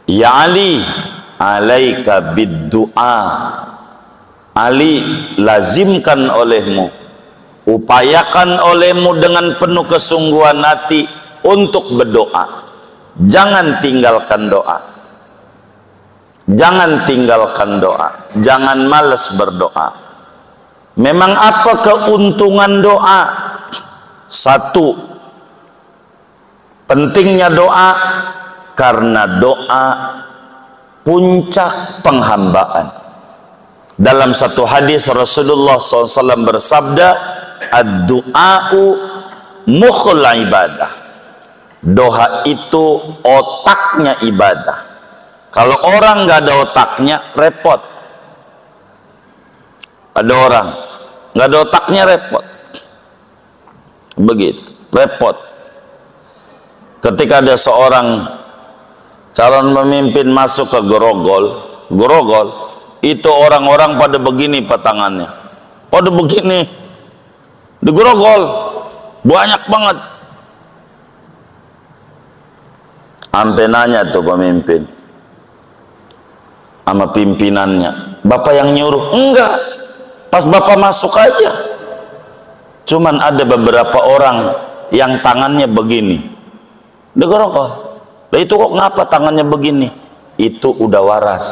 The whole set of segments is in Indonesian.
Ya Ali, alaika bid-du'a. Ali, lazimkan olehmu, upayakan olehmu dengan penuh kesungguhan hati untuk berdoa. Jangan tinggalkan doa. Jangan tinggalkan doa. Jangan malas berdoa. Memang apa keuntungan doa? Satu, pentingnya doa karena doa puncak penghambaan. Dalam satu hadis Rasulullah SAW bersabda, ad-du'a'u mukhul ibadah. Doa itu otaknya ibadah. Kalau orang nggak ada otaknya, repot. Ada orang nggak ada otaknya, repot. Begitu, repot. Ketika ada seorang calon pemimpin masuk ke Grogol, itu orang-orang pada begini tangannya, pada begini di Grogol, banyak banget. Sampai nanya tuh pemimpin sama pimpinannya, bapak yang nyuruh? Enggak, pas bapak masuk aja. Cuman ada beberapa orang yang tangannya begini di Grogol. Lah itu kok ngapa tangannya begini? Itu udah waras,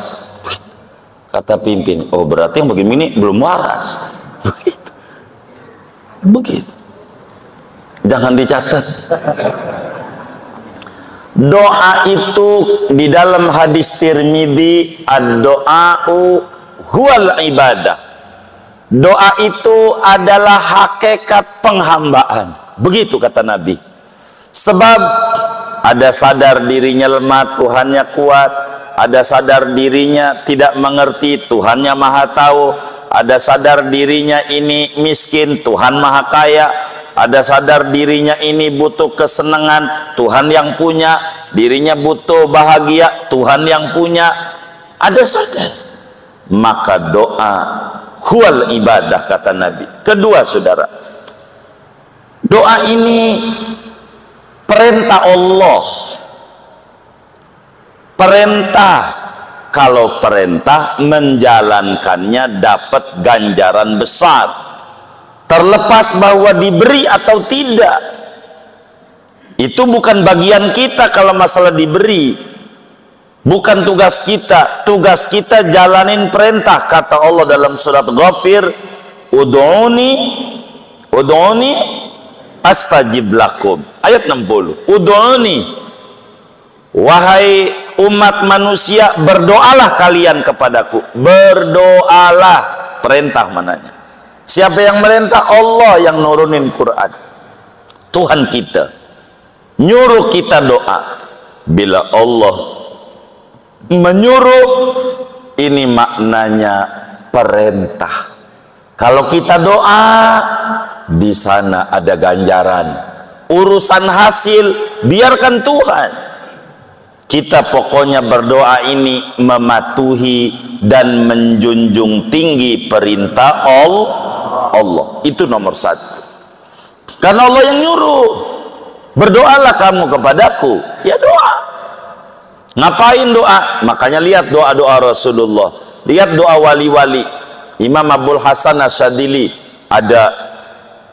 kata pimpin. Oh berarti yang begini belum waras. Begitu. Jangan dicatat. Doa itu di dalam hadis Tirmidzi, ad-doa'u huwal ibadah. Doa itu adalah hakikat penghambaan. Begitu kata Nabi. Sebab ada sadar dirinya lemah, Tuhannya kuat. Ada sadar dirinya tidak mengerti, Tuhannya maha tahu. Ada sadar dirinya ini miskin, Tuhan maha kaya. Ada sadar dirinya ini butuh kesenangan, Tuhan yang punya. Dirinya butuh bahagia, Tuhan yang punya. Ada sadar. Maka doa huwal ibadah kata Nabi. Kedua saudara, doa ini perintah Allah. Perintah, kalau perintah menjalankannya dapat ganjaran besar, terlepas bahwa diberi atau tidak. Itu bukan bagian kita kalau masalah diberi, bukan tugas kita. Tugas kita jalanin perintah. Kata Allah dalam surat Ghafir, ud'uni astajib lakum, ayat 60. Ud'uni, wahai umat manusia, berdoalah kalian kepadaku. Berdoalah, perintah mananya. Siapa yang merintah? Allah yang nurunin Quran. Tuhan kita nyuruh kita doa. Bila Allah menyuruh, ini maknanya perintah. Kalau kita doa, di sana ada ganjaran. Urusan hasil biarkan Tuhan. Kita pokoknya berdoa ini mematuhi dan menjunjung tinggi perintah Allah. Itu nomor satu. Karena Allah yang nyuruh. Berdoalah kamu kepadaku. Ya doa. Ngapain doa? Makanya lihat doa-doa Rasulullah. Lihat doa wali-wali. Imam Abdul Hasan Asyadili ada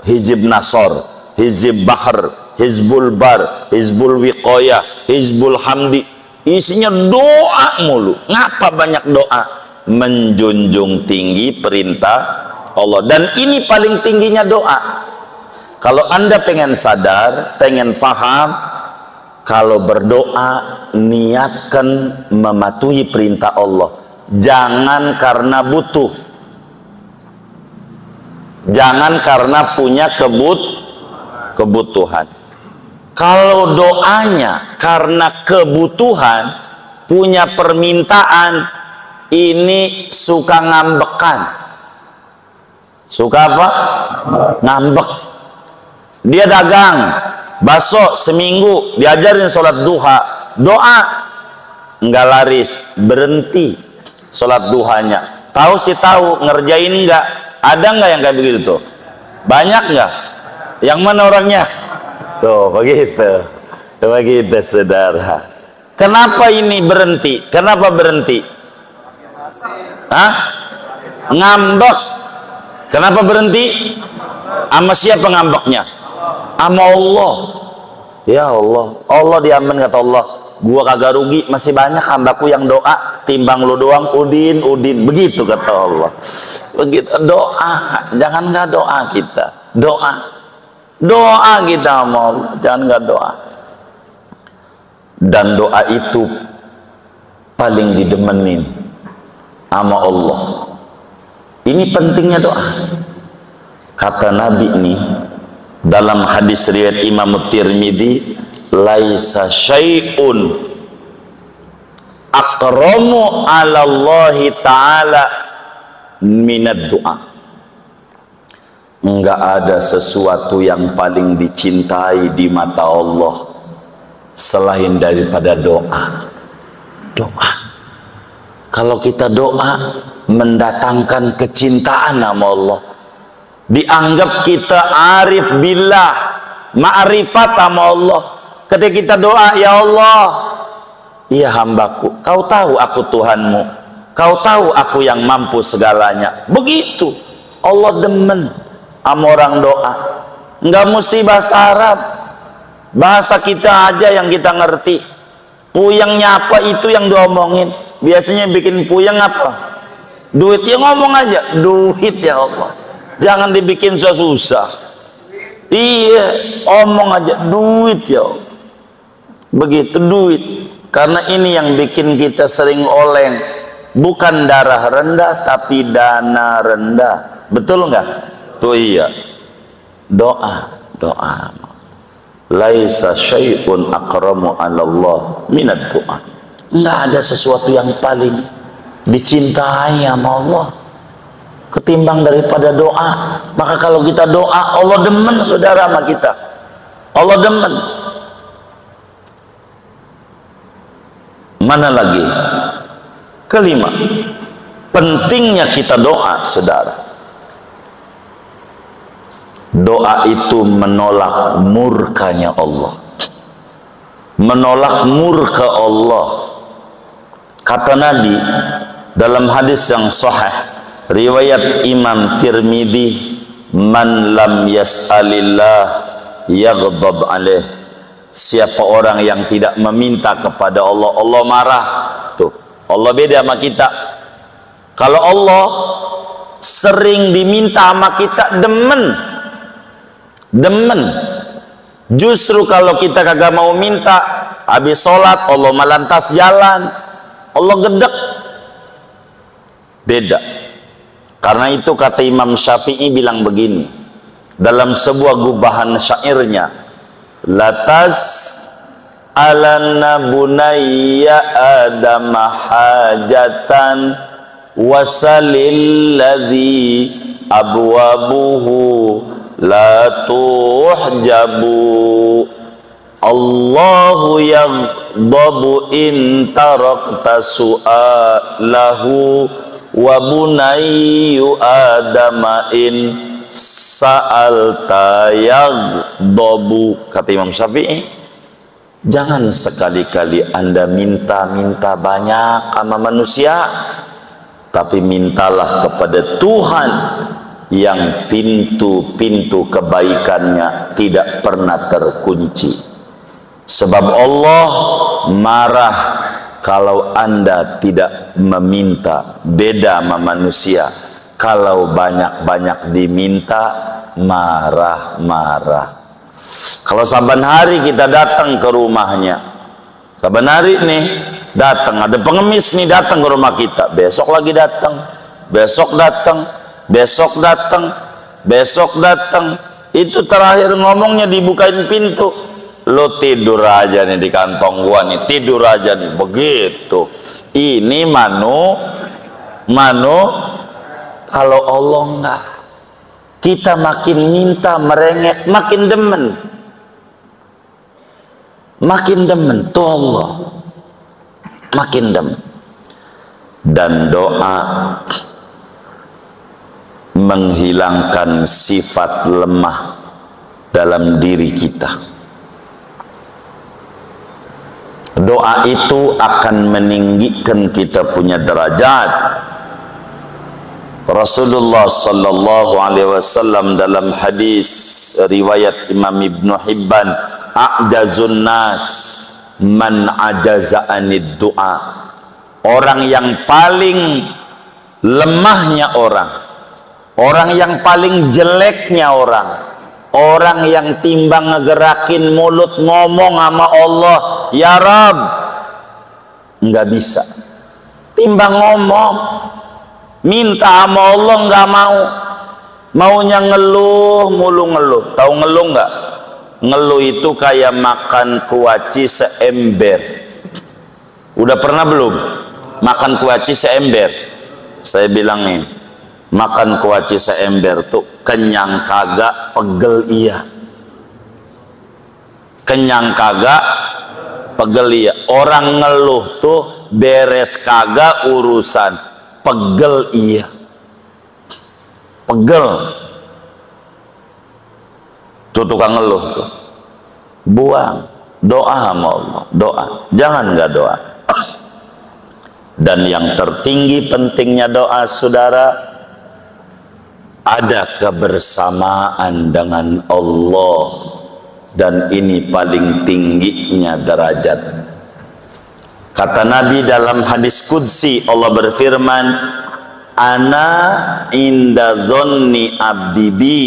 Hizib Nasor, Hizib Bahr, Hizbul Bar, Hizbul Wiqoyah, Hizbul Hamdi. Isinya doa mulu. Ngapa banyak doa? Menjunjung tinggi perintah Allah. Dan ini paling tingginya doa. Kalau Anda pengen sadar, pengen paham, kalau berdoa niatkan mematuhi perintah Allah. Jangan karena butuh, jangan karena punya kebutuhan. Kalau doanya karena kebutuhan, punya permintaan, ini suka ngambekan. Suka apa? Ngambek. Dia dagang bakso seminggu, diajarin sholat duha, doa nggak laris, berhenti sholat duhanya. Tahu sih tahu, ngerjain nggak? Ada nggak yang kayak begitu tuh? Banyak nggak? Yang mana orangnya? Tuh begitu, begitu saudara. Kenapa ini berhenti? Kenapa berhenti? Hah? Ngambek. Kenapa berhenti? Sama siapa ngambeknya? Sama Allah. Ya Allah, Allah diamin, kata Allah. Gua kagak rugi, masih banyak hambaku yang doa, timbang lu doang udin udin, begitu kata Allah. Begitu doa, jangan nggak doa kita, doa kita sama Allah, jangan nggak doa. Dan doa itu paling didemenin sama Allah. Ini pentingnya doa. Kata Nabi nih dalam hadis riwayat Imam Tirmidzi, laisa syai'un akramu 'ala Allah taala minad doa. Enggak ada sesuatu yang paling dicintai di mata Allah selain daripada doa. Doa. Kalau kita doa mendatangkan kecintaan sama Allah, dianggap kita arif billah, ma'rifat sama Allah. Ketika kita doa, ya Allah, iya hambaku, kau tahu aku Tuhanmu, kau tahu aku yang mampu segalanya. Begitu Allah demen sama orang doa. Nggak mesti bahasa Arab, bahasa kita aja yang kita ngerti. Puyengnya apa itu yang diomongin. Biasanya bikin puyeng apa? Duit, ya ngomong aja duit, ya Allah, jangan dibikin susah. Iya, omong aja duit, ya Allah. Begitu duit. Karena ini yang bikin kita sering oleng, bukan darah rendah tapi dana rendah. Betul nggak? Tuh iya. Doa. Laisa syai'un akramu 'ala Allah minad doa. Nggak ada sesuatu yang paling dicintai sama Allah ketimbang daripada doa. Maka kalau kita doa, Allah demen saudara sama kita. Allah demen. Mana lagi? Kelima, pentingnya kita doa, saudara. Doa itu menolak murkanya Allah, menolak murka Allah. Kata Nabi dalam hadis yang sahih riwayat Imam Tirmidzi, man lam yas'alillah yaghdab alaih. Siapa orang yang tidak meminta kepada Allah, Allah marah. Tuh, Allah beda sama kita. Kalau Allah sering diminta sama kita, demen. Justru kalau kita kagak mau minta, habis sholat Allah melantas jalan, Allah gedek. Beda. Karena itu kata Imam Syafi'i bilang begini dalam sebuah gubahan syairnya, latas alanna bunayya adam hajatan wasalil ladzi abwabuhu la tuhjabu Allahu yaghdabu in tarakta su'alahu wa bunayyu adama in sa'alta yaghdabu. Kata Imam Syafi'i, jangan sekali-kali Anda minta banyak sama manusia, tapi mintalah kepada Tuhan yang pintu-pintu kebaikannya tidak pernah terkunci. Sebab Allah marah kalau Anda tidak meminta. Beda sama manusia, kalau banyak-banyak diminta marah-marah. Kalau saban hari kita datang ke rumahnya, saban hari nih datang, ada pengemis nih datang ke rumah kita, besok lagi datang, besok datang, besok datang, besok datang. Itu terakhir ngomongnya dibukain pintu, lo tidur aja nih di kantong gua nih, tidur aja nih. Begitu. Ini manu. Kalau Allah enggak, kita makin minta merengek, makin demen tuh Allah, makin demen. Dan doa menghilangkan sifat lemah dalam diri kita. Doa itu akan meninggikan kita punya derajat. Rasulullah sallallahu alaihi wasallam dalam hadis riwayat Imam Ibnu Hibban, a'jazun nas man ajaza anid du'a. Orang yang paling lemahnya orang yang paling jeleknya orang yang timbang ngegerakin mulut ngomong sama Allah, ya Rab, nggak bisa. Timbang ngomong, minta sama Allah nggak mau, maunya ngeluh mulu ngeluh. Tahu ngeluh nggak? Ngeluh itu kayak makan kuaci seember. Udah pernah belum makan kuaci seember? Saya bilangin, makan kuaci seember tuh kenyang kagak, pegel iya. Kenyang kagak, pegel iya. Orang ngeluh tuh beres kagak urusan, pegel iya. Pegel. Tuh tukang ngeluh tuh. Buang doa sama Allah, doa. Jangan nggak doa. Dan yang tertinggi pentingnya doa, saudara, ada kebersamaan dengan Allah, dan ini paling tingginya derajat. Kata Nabi dalam hadis qudsi, Allah berfirman, ana inda dhonni abdi bi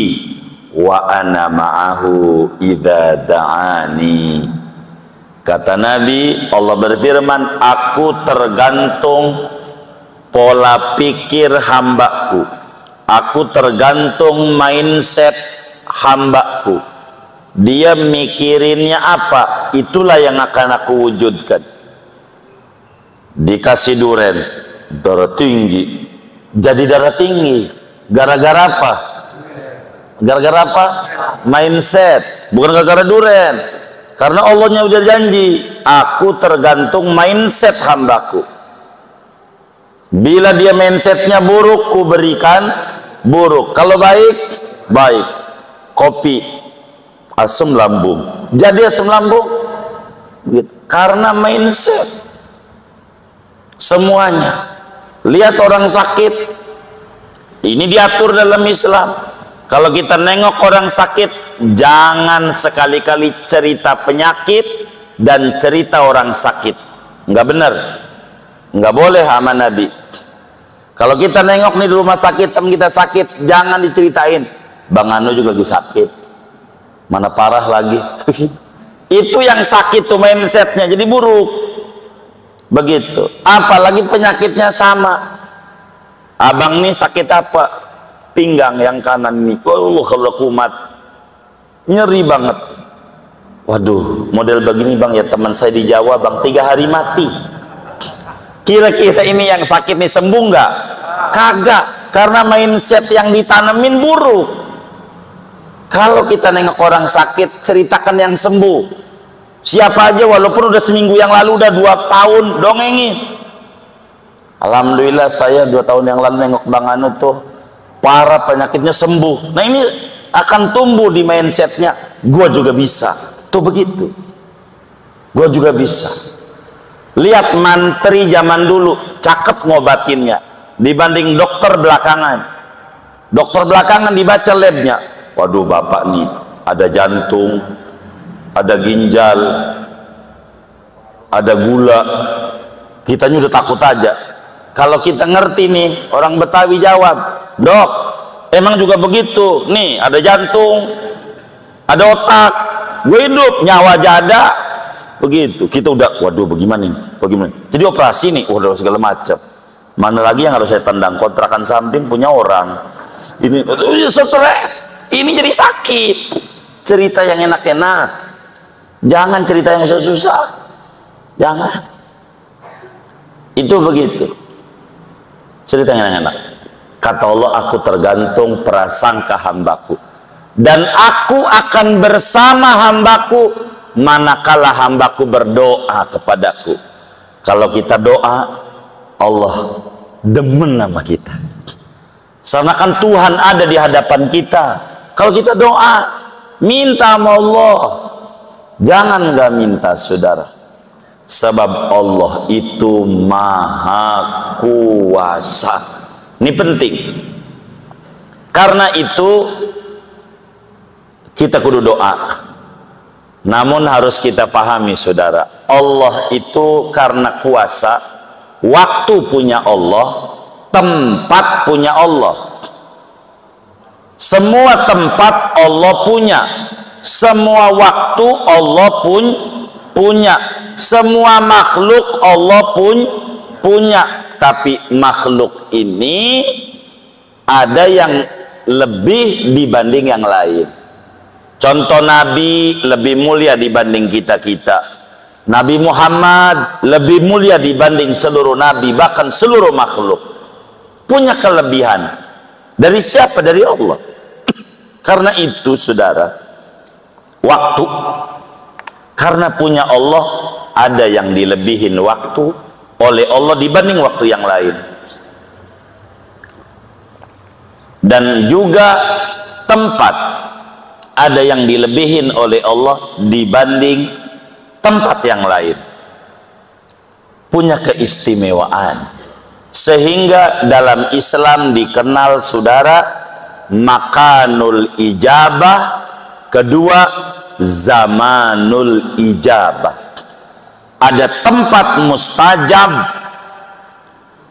wa ana ma'ahu idza da'ani. Kata Nabi, Allah berfirman, aku tergantung pola pikir hambaku, aku tergantung mindset hambaku. Dia mikirinnya apa, itulah yang akan aku wujudkan. Dikasih duren, darah tinggi, jadi darah tinggi. Gara-gara apa? Gara-gara apa? Mindset, bukan gara-gara duren. Karena Allahnya udah janji, aku tergantung mindset hambaku. Bila dia mindsetnya buruk, ku berikan buruk. Kalau baik, baik. Kopi, asam lambung. Jadi asam lambung, gitu. Karena mindset. Semuanya. Lihat orang sakit, ini diatur dalam Islam. Kalau kita nengok orang sakit, jangan sekali-kali cerita penyakit dan cerita orang sakit. Nggak benar, nggak boleh sama Nabi. Kalau kita nengok nih di rumah sakit, teman kita sakit, jangan diceritain, Bang Anu juga lagi sakit, mana parah lagi. Itu yang sakit tuh mindsetnya jadi buruk. Begitu. Apalagi penyakitnya sama. Abang nih sakit apa? Pinggang yang kanan nih, Allah kalau kumat, nyeri banget. Waduh, model begini bang ya teman saya di Jawa bang, 3 hari mati. Kira-kira ini yang sakit nih sembuh nggak? Kagak, karena mindset yang ditanemin buruk. Kalau kita nengok orang sakit, ceritakan yang sembuh. Siapa aja walaupun udah seminggu yang lalu, udah 2 tahun dongengin. Alhamdulillah saya 2 tahun yang lalu nengok Bang Anu tuh para penyakitnya sembuh. Nah ini akan tumbuh di mindsetnya, gua juga bisa. Tuh begitu, gua juga bisa. Lihat mantri zaman dulu cakep ngobatinnya dibanding dokter belakangan. Dokter belakangan dibaca labnya, waduh bapak nih ada jantung, ada ginjal, ada gula. Kitanya udah takut aja. Kalau kita ngerti nih, orang Betawi jawab, dok, emang juga begitu. Nih, ada jantung, ada otak, gue hidup, nyawa jada. Begitu. Kita udah, waduh, bagaimana nih? Bagaimana? Jadi operasi nih, udah segala macam. Mana lagi yang harus saya tendang? Kontrakan samping punya orang. Ini, stres. Ini jadi sakit. Cerita yang enak-enak. Jangan cerita yang susah-susah. Jangan. Itu begitu. Cerita yang enak. Kata Allah, aku tergantung prasangka hambaku, dan aku akan bersama hambaku manakala hambaku berdoa kepadaku. Kalau kita doa, Allah demen sama kita, seakan Tuhan ada di hadapan kita. Kalau kita doa, minta sama Allah, jangan nggak minta, saudara. Sebab Allah itu maha kuasa. Ini penting. Karena itu kita kudu doa. Namun harus kita pahami saudara, Allah itu karena kuasa, waktu punya Allah, tempat punya Allah. Semua tempat Allah punya, semua waktu Allah punya, semua makhluk Allah punya. Tapi makhluk ini ada yang lebih dibanding yang lain. Contoh, Nabi lebih mulia dibanding kita-kita. Nabi Muhammad lebih mulia dibanding seluruh Nabi, bahkan seluruh makhluk. Punya kelebihan. Dari siapa? Dari Allah. Karena itu saudara, waktu, karena punya Allah, ada yang dilebihin waktu oleh Allah dibanding waktu yang lain. Dan juga tempat, ada yang dilebihin oleh Allah dibanding tempat yang lain. Punya keistimewaan. Sehingga dalam Islam dikenal saudara makanul ijabah, kedua zamanul ijabah. Ada tempat mustajab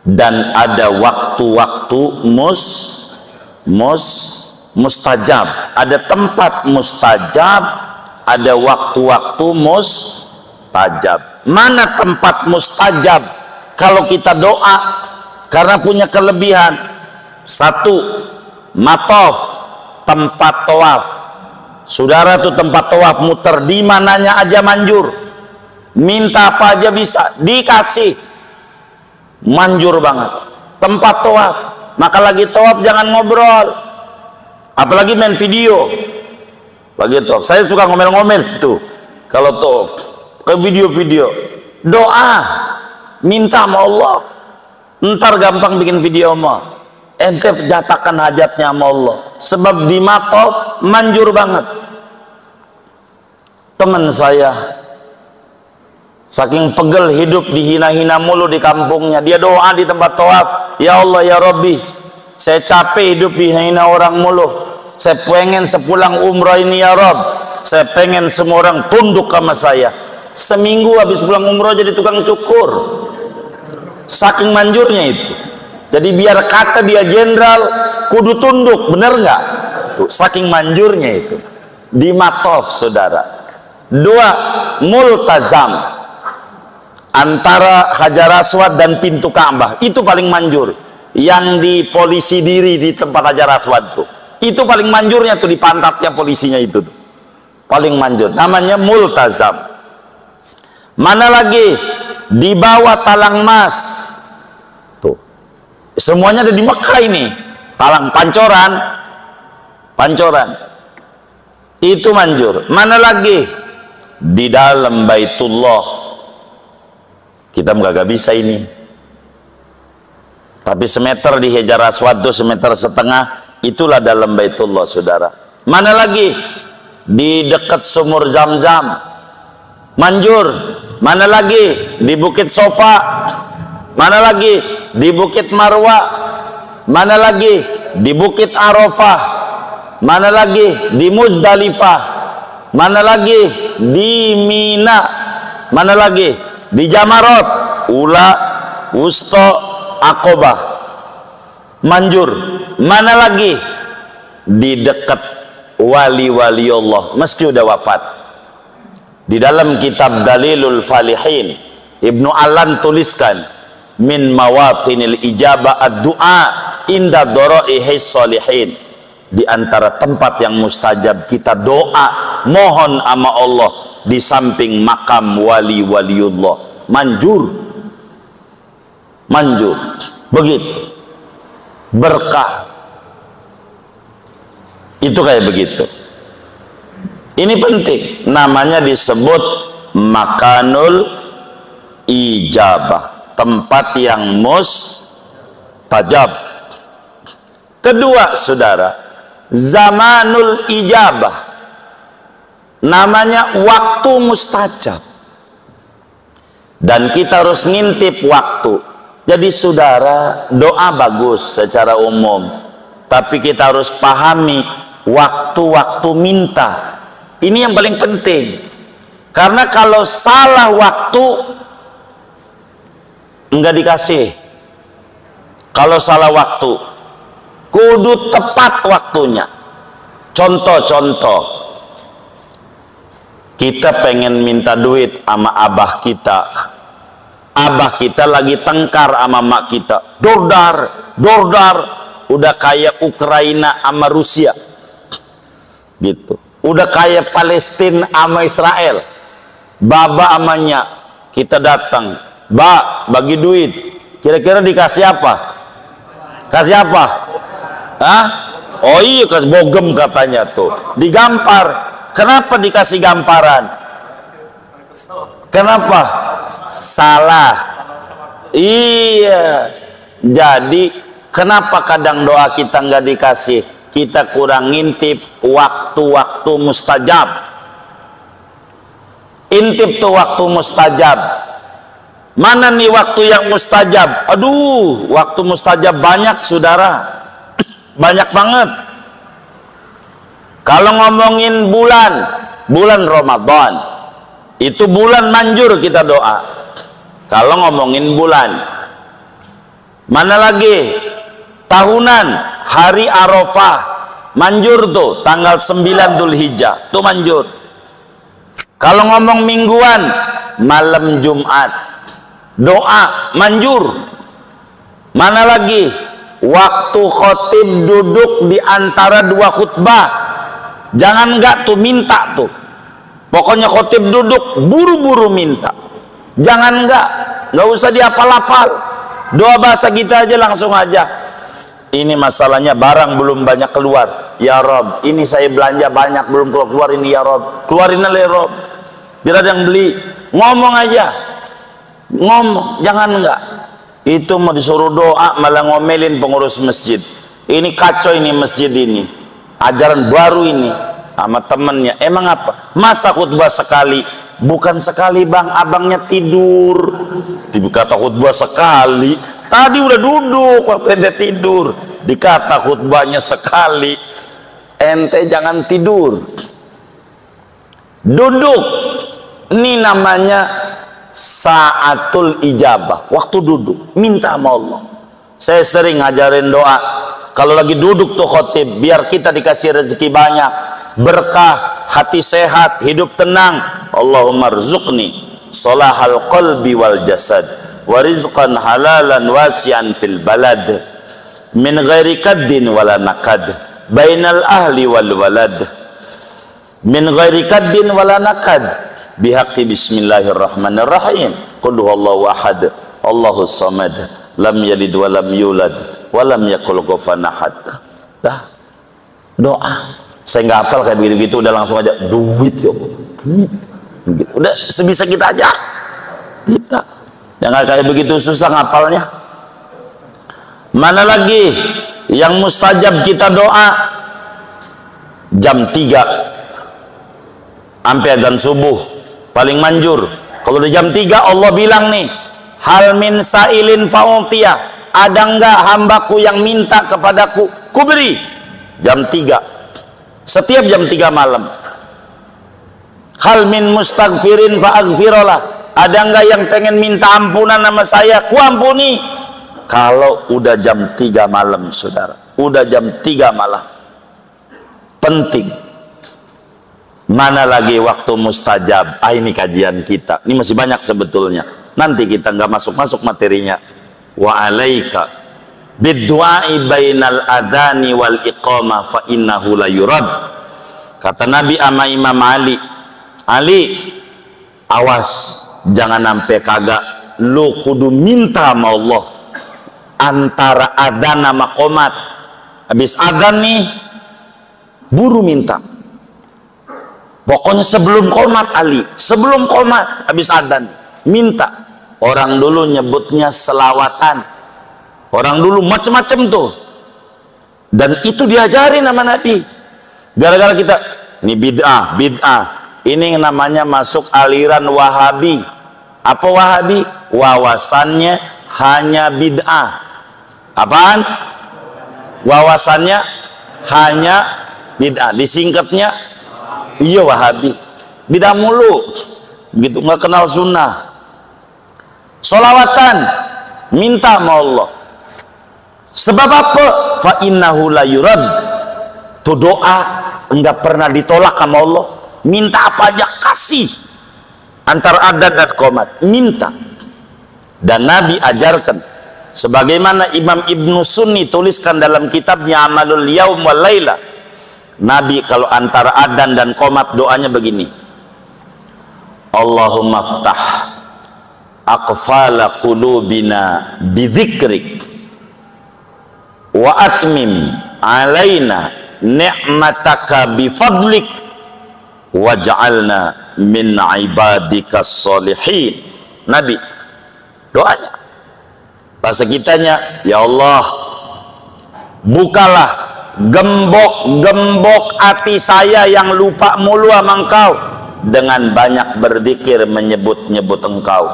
dan ada waktu-waktu mustajab. Ada tempat mustajab, ada waktu-waktu mustajab. Mana tempat mustajab kalau kita doa? Karena punya kelebihan. Satu, matof, tempat tawaf. Saudara tuh tempat tawaf muter di mananya aja manjur. Minta apa aja bisa dikasih. Manjur banget. Tempat tawaf. Maka lagi tawaf jangan ngobrol. Apalagi main video. Lagi tawaf. Saya suka ngomel-ngomel tuh. Kalau tawaf ke video-video. Doa. Minta sama Allah. Ntar gampang bikin video mah. Ente jatakan hajatnya sama Allah. Sebab di matof manjur banget. Teman saya saking pegel hidup dihina-hina mulu di kampungnya, dia doa di tempat tawaf, ya Allah ya Rabbi, saya capek hidup dihina orang mulu, saya pengen sepulang umrah ini ya Rabb, saya pengen semua orang tunduk sama saya. Seminggu habis pulang umrah jadi tukang cukur. Saking manjurnya itu. Jadi biar kata dia jenderal kudu tunduk, bener nggak? Tuh, saking manjurnya itu. Di matof saudara. Dua, multazam. Antara Hajar Aswad dan pintu Ka'bah itu paling manjur. Yang di polisi diri di tempat Hajar Aswad tuh, itu paling manjurnya tuh, di pantatnya polisinya itu tuh. Paling manjur. Namanya multazam. Mana lagi? Di bawah talang emas. Tuh. Semuanya ada di Mekah ini. Talang Pancoran. Pancoran. Itu manjur. Mana lagi? Di dalam Baitullah. Kita nggak bisa ini. Tapi semeter di Hajar Aswad itu semeter setengah, itulah dalam Baitullah saudara. Mana lagi? Di dekat sumur Zam-Zam. Manjur. Mana lagi? Di Bukit Sofa. Mana lagi? Di Bukit Marwa. Mana lagi? Di Bukit Arafah. Mana lagi? Di Muzdalifah. Mana lagi? Di Mina. Mana lagi? Di Jamarot, Ula, Wusto, Aqobah. Manjur. Mana lagi? Di dekat wali-wali Allah meski udah wafat. Di dalam kitab Dalilul Falihin, Ibnu Alan tuliskan, min mawatinil ijabah ad-du'a inda doro'ihis solihin. Di antara tempat yang mustajab kita doa, mohon sama Allah di samping makam wali-waliullah. Manjur. Manjur. Begitu. Berkah. Itu kayak begitu. Ini penting, namanya disebut makanul ijabah, tempat yang mustajab. Kedua saudara, zamanul ijabah, namanya waktu mustajab. dan kita harus ngintip waktu. Jadi saudara, doa bagus secara umum, tapi kita harus pahami waktu-waktu minta. Ini yang paling penting, karena kalau salah waktu enggak dikasih. Kalau salah waktu, kudu tepat waktunya. Contoh-contoh, kita pengen minta duit sama abah kita. Abah kita lagi tengkar sama mak kita. Dordar, dordar. Udah kayak Ukraina sama Rusia. Gitu. Udah kayak Palestina sama Israel. Baba amanya. Kita datang. Ba, bagi duit. Kira-kira dikasih apa? Kasih apa? Hah? Oh iya, kasih bogem katanya tuh. Digampar. Kenapa dikasih gamparan? Kenapa? Salah. Iya. Jadi kenapa kadang doa kita nggak dikasih? Kita kurang ngintip waktu-waktu mustajab. Intip tuh waktu mustajab. Mana nih waktu yang mustajab? Aduh, waktu mustajab banyak saudara. Banyak banget. Kalau ngomongin bulan Ramadan, itu bulan manjur kita doa. Kalau ngomongin bulan, mana lagi? Tahunan, hari Arafah, manjur tuh, tanggal 9 Dzulhijjah, tuh manjur. Kalau ngomong mingguan, malam Jumat, doa manjur. Mana lagi? Waktu khotib duduk di antara dua khutbah, jangan enggak tuh minta tuh. Pokoknya khotib duduk buru-buru minta. Jangan enggak usah dihafal-hafal. Doa bahasa kita aja langsung aja. Ini masalahnya barang belum banyak keluar. Ya Rob, ini saya belanja banyak belum keluar ini ya Rob. Keluarin aja ya Rob. Biar ada yang beli. Ngomong aja. Ngomong, jangan enggak. Itu mau disuruh doa malah ngomelin pengurus masjid. Ini kacau ini masjid ini. Ajaran baru ini sama temennya. Emang apa? Masa khutbah sekali? Bukan sekali bang, abangnya tidur. Dikata khutbah sekali. Tadi udah duduk waktu ente tidur. Dikata khutbahnya sekali. Ente jangan tidur. Duduk. Ini namanya saatul ijabah, waktu duduk minta sama Allah. Saya sering ngajarin doa kalau lagi duduk tuh khotib, biar kita dikasih rezeki banyak, berkah, hati sehat, hidup tenang. Allahumma rzuqni salahal qalbi wal jasad wa rizqan halalan wasi'an fil balad min ghairi kaddin wala nakad bainal ahli wal walad min ghairi kaddin wala nakad bihaqi bismillahirrahmanirrahim qul huwallahu ahad Allahus samad lam yalid wa lam yulad wa lam yakul kufuwan ahad. Dah doa. Saya nggak hafal kayak begitu udah langsung aja duit ya duit. Udah sebisa kita aja kita jangan kayak begitu susah ngapalnya. Mana lagi yang mustajab kita doa? Jam 3 sampai adzan subuh paling manjur. Kalau di jam 3 Allah bilang nih, hal min sailin fa'utiyah, ada enggak hambaku yang minta kepadaku, ku beri. Jam 3 setiap jam 3 malam. Hal min mustaghfirin fa'aghfirullah, ada enggak yang pengen minta ampunan sama saya, ku ampuni. Kalau udah jam 3 malam saudara, udah jam 3 malam, penting. Mana lagi waktu mustajab? Ini kajian kita. Ini masih banyak sebetulnya. Nanti kita nggak masuk materinya. Wa alaika bidduai bainal adhani wal iqamah fa innahu la yurad. Kata Nabi ama Imam Ali. Ali, awas jangan sampai kagak lu kudu minta sama Allah antara adzan sama qomat. Habis adzan nih buru minta. Pokoknya sebelum qomat Ali, sebelum qomat habis adzan minta. Orang dulu nyebutnya selawatan. Orang dulu macam-macam tuh. Dan itu diajarin sama Nabi. Gara-gara kita ini bid'ah. Ini namanya masuk aliran Wahabi. Apa Wahabi? Wawasannya hanya bid'ah. Apaan? Wawasannya hanya bid'ah. Disingkatnya, iya Wahabi. Bid'ah mulu. Gitu, nggak kenal sunnah. Solawatan, minta sama Allah. Sebab apa? Fa innahu la yurad. Itu doa enggak pernah ditolak sama Allah. Minta apa aja kasih. Antara adzan dan qomat, minta. Dan Nabi ajarkan sebagaimana Imam Ibnu Sunni tuliskan dalam kitabnya Amalul Yaum wal Laila. Nabi kalau antara adzan dan qomat doanya begini. Allahumma ftah aqfala qulubina bidzikrik wa atmim alaina ni'mataka bifadlik waj'alna min ibadikas solihin. Nabi doanya bahasa kitanya, ya Allah bukalah gembok-gembok hati saya yang lupa mulu sama Engkau dengan banyak berzikir menyebut-nyebut Engkau.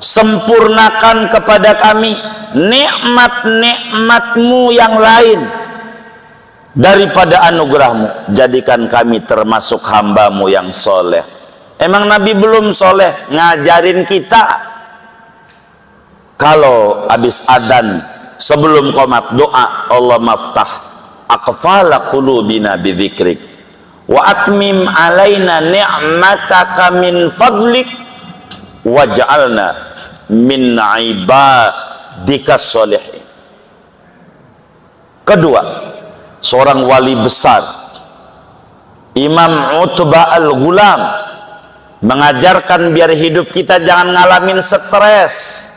Sempurnakan kepada kami nikmat-nikmatmu yang lain daripada anugerahmu. Jadikan kami termasuk hambamu yang soleh. Emang Nabi belum soleh? Ngajarin kita kalau habis adzan sebelum qomat doa, Allah maftah aqfala qulubina bidzikrik wa atmim alaina ni'mataka min fadlik waj'alna min ibadikas sholihin. Kedua, seorang wali besar Imam Utbah Al-Ghulam mengajarkan biar hidup kita jangan ngalamin stres,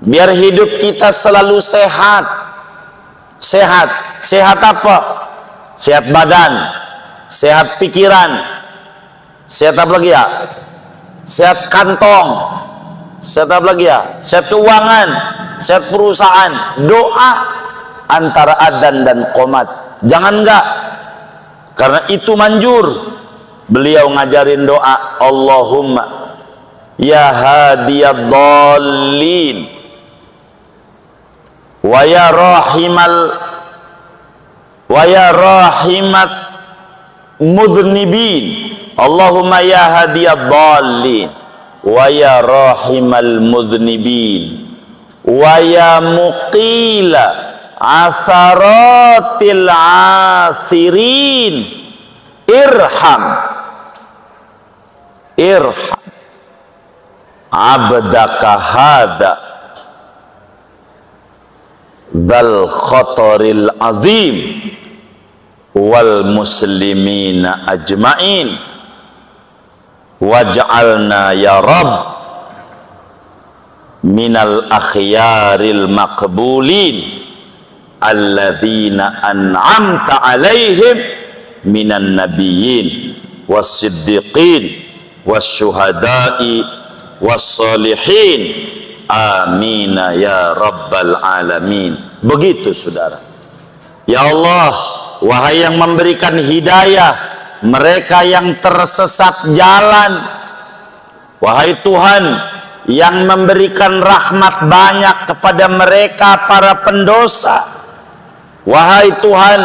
biar hidup kita selalu sehat. Sehat apa? Sehat badan, sehat pikiran, sehat apa lagi ya? Sehat kantong, sehat apa lagi ya? Sehat keuangan, sehat perusahaan. Doa antara adzan dan qomat, jangan enggak, karena itu manjur. Beliau ngajarin doa, Allahumma ya hadiyad dhalin wa ya rahimat mudhnibin. Allahumma ya hadiyad dhalin wa ya rahimal mudhnibin wa ya muqila asaratil asirin irham abdaka hada dal khataril azim wal muslimina ajmain waj'alna ya Rabb minal akhyaril maqbulin alladzina an'amta alaihim minan nabiyyin was-siddiqin was-syuhada'i was-salihin amin ya rabbal alamin. Begitu saudara. Ya Allah, wahai yang memberikan hidayah mereka yang tersesat jalan, wahai Tuhan yang memberikan rahmat banyak kepada mereka para pendosa, wahai Tuhan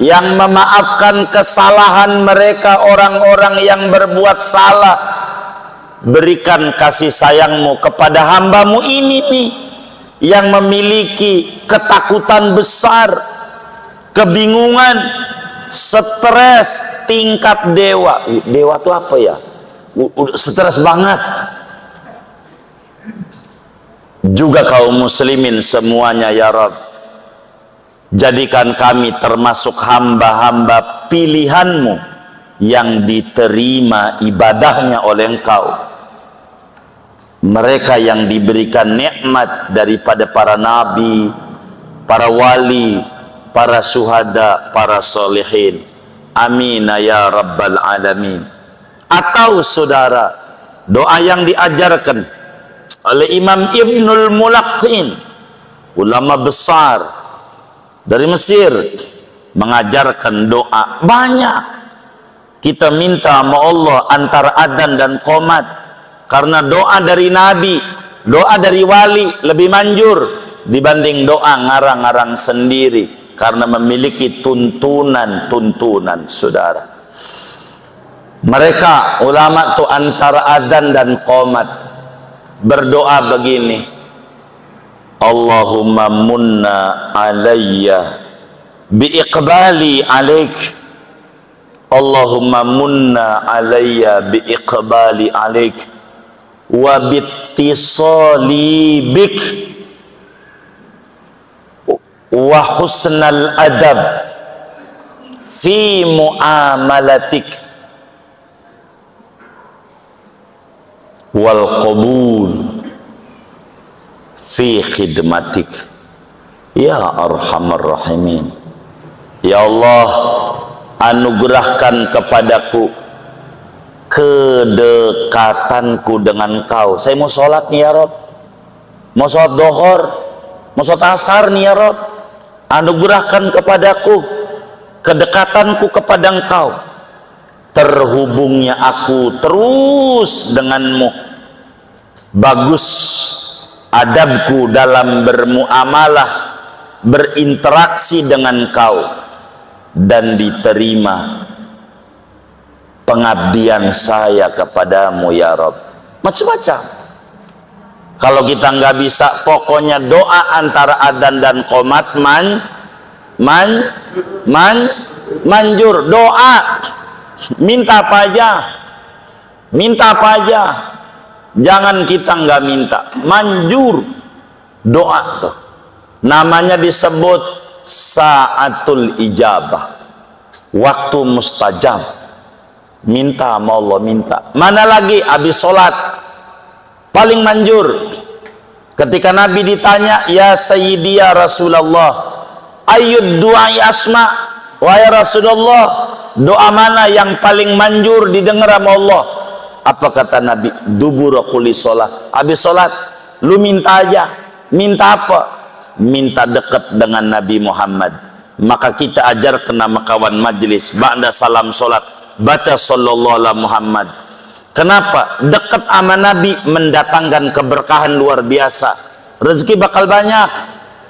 yang memaafkan kesalahan mereka orang-orang yang berbuat salah, berikan kasih sayangmu kepada hambamu ini nih yang memiliki ketakutan besar, kebingungan, stres tingkat dewa. Dewa itu apa ya? Stres banget. Juga kaum muslimin semuanya ya Rabb, jadikan kami termasuk hamba-hamba pilihanmu yang diterima ibadahnya oleh Engkau. Mereka yang diberikan nikmat daripada para nabi, para wali, para syuhada, para solehin. Amin ya rabbal alamin. Atau saudara, doa yang diajarkan oleh Imam Ibnul Mulaqqin, ulama besar dari Mesir, mengajarkan doa banyak. Kita minta sama Allah antara adzan dan qomat. karena doa dari nabi, doa dari wali lebih manjur dibanding doa ngarang-ngarang sendiri, karena memiliki tuntunan saudara. Mereka ulama tuh antara adzan dan qomat berdoa begini, Allahumma munna alayya biiqbali alaik, Allahumma munna alayya biiqbali alaik wa bittisali bik wa husnal adab fi muamalatik wal qabul fi khidmatik ya arhamar rahimin. Ya Allah, anugerahkan kepadaku kedekatanku dengan Kau. Saya mau sholat nih ya Rob, mau sholat dohor, mau sholat asar nih ya Rob, anugerahkan kepadaku kedekatanku kepada Engkau, terhubungnya aku terus denganmu, bagus adabku dalam bermuamalah, berinteraksi dengan Kau, dan diterima pengabdian saya kepadamu ya Rob. Macam-macam. Kalau kita nggak bisa, pokoknya doa antara adzan dan qomat manjur. Doa minta apa aja, jangan kita nggak minta, manjur doa tuh. Namanya disebut saatul ijabah, waktu mustajab. Minta sama Allah, minta. Mana lagi habis sholat paling manjur. Ketika Nabi ditanya, ya Sayyidi ya Rasulullah, ayyud du'ai asma, wahai Rasulullah, doa mana yang paling manjur didengar sama Allah? Apa kata Nabi? Dubura kulli sholat. Habis sholat lu minta aja. Minta apa? Minta dekat dengan Nabi Muhammad. Maka kita ajarkan nama kawan majlis, ba'da salam sholat baca sallallahu alaihi Muhammad. Kenapa? Dekat sama Nabi mendatangkan keberkahan luar biasa, rezeki bakal banyak.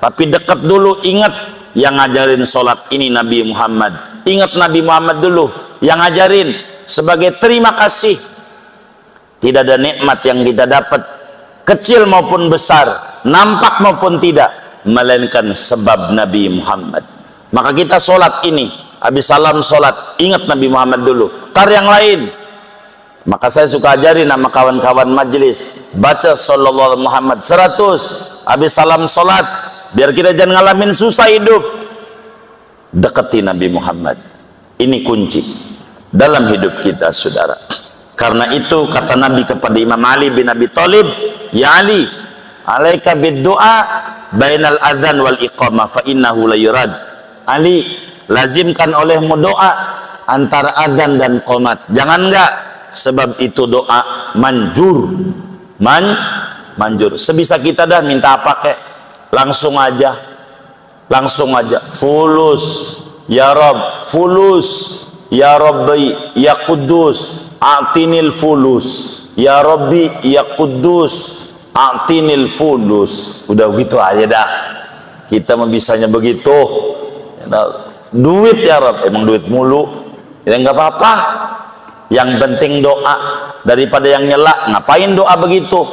Tapi dekat dulu, ingat yang ngajarin sholat ini Nabi Muhammad, ingat Nabi Muhammad dulu yang ngajarin. Sebagai terima kasih, tidak ada nikmat yang kita dapat, kecil maupun besar, nampak maupun tidak, melainkan sebab Nabi Muhammad. Maka kita sholat ini, habis salam sholat, ingat Nabi Muhammad dulu, tar yang lain. Maka saya suka ajarin sama kawan-kawan majlis, baca sallallahu alaihi Muhammad 100, habis salam sholat, biar kita jangan ngalamin susah hidup. Dekati Nabi Muhammad, ini kunci dalam hidup kita saudara. Karena itu kata Nabi kepada Imam Ali bin Abi Thalib, ya Ali, alaika bid-du'a bainal adzan wal iqamah fa innahu la yurad. Ali, lazimkan olehmu doa antara adzan dan qomat. Jangan enggak, sebab itu doa manjur. Manjur. Sebisa kita dah minta apa kek, langsung aja. Fulus ya Rabb, fulus ya Rabbi ya Quddus, a'tinil fulus ya Rabbi ya Quddus, a'tinil fulus. Udah begitu aja dah. Kita membisanya begitu. Duit ya Rabb, emang duit mulu ya nggak apa-apa, yang penting doa. Daripada yang nyela, ngapain doa begitu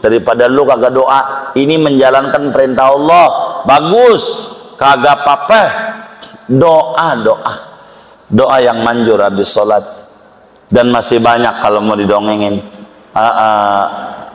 daripada lu kagak doa. Ini menjalankan perintah Allah, bagus. Kagak apa-apa, doa yang manjur habis sholat. Dan masih banyak kalau mau didongengin.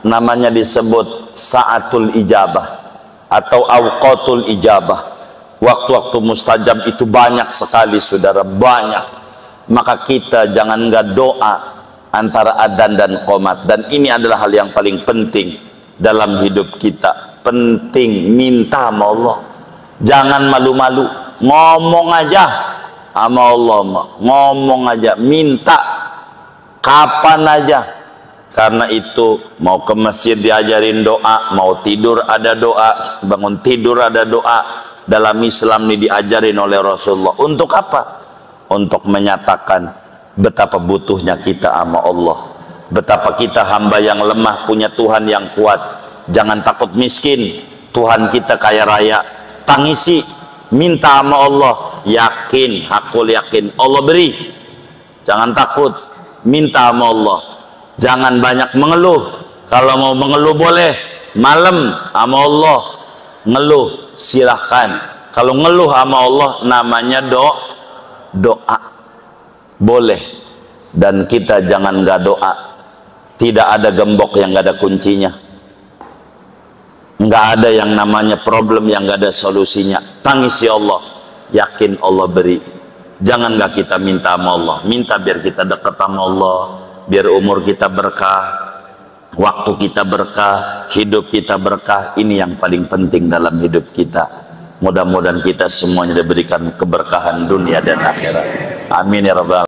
Namanya disebut saatul ijabah atau awqatul ijabah. Waktu-waktu mustajab itu banyak sekali saudara, banyak. Maka kita jangan nggak doa antara adzan dan qomat. Dan ini adalah hal yang paling penting dalam hidup kita. Penting minta sama Allah, jangan malu-malu, ngomong aja sama Allah, ngomong aja, minta kapan aja. Karena itu mau ke masjid diajarin doa, mau tidur ada doa, bangun tidur ada doa. Dalam Islam ini diajarin oleh Rasulullah. Untuk apa? Untuk menyatakan betapa butuhnya kita sama Allah. Betapa kita hamba yang lemah punya Tuhan yang kuat. Jangan takut miskin, Tuhan kita kaya raya. Tangisi, minta sama Allah, yakin, hakul yakin Allah beri. Jangan takut, minta sama Allah. Jangan banyak mengeluh. Kalau mau mengeluh boleh, malam sama Allah ngeluh silahkan. Kalau ngeluh sama Allah namanya doa, boleh. Dan kita jangan gak doa. Tidak ada gembok yang gak ada kuncinya. Nggak ada yang namanya problem yang nggak ada solusinya. Tangisi Allah, yakin Allah beri. Jangan nggak kita minta sama Allah, minta biar kita dekat sama Allah, biar umur kita berkah, waktu kita berkah, hidup kita berkah. Ini yang paling penting dalam hidup kita. Mudah-mudahan kita semuanya diberikan keberkahan dunia dan akhirat. Amin ya rabbal alamin.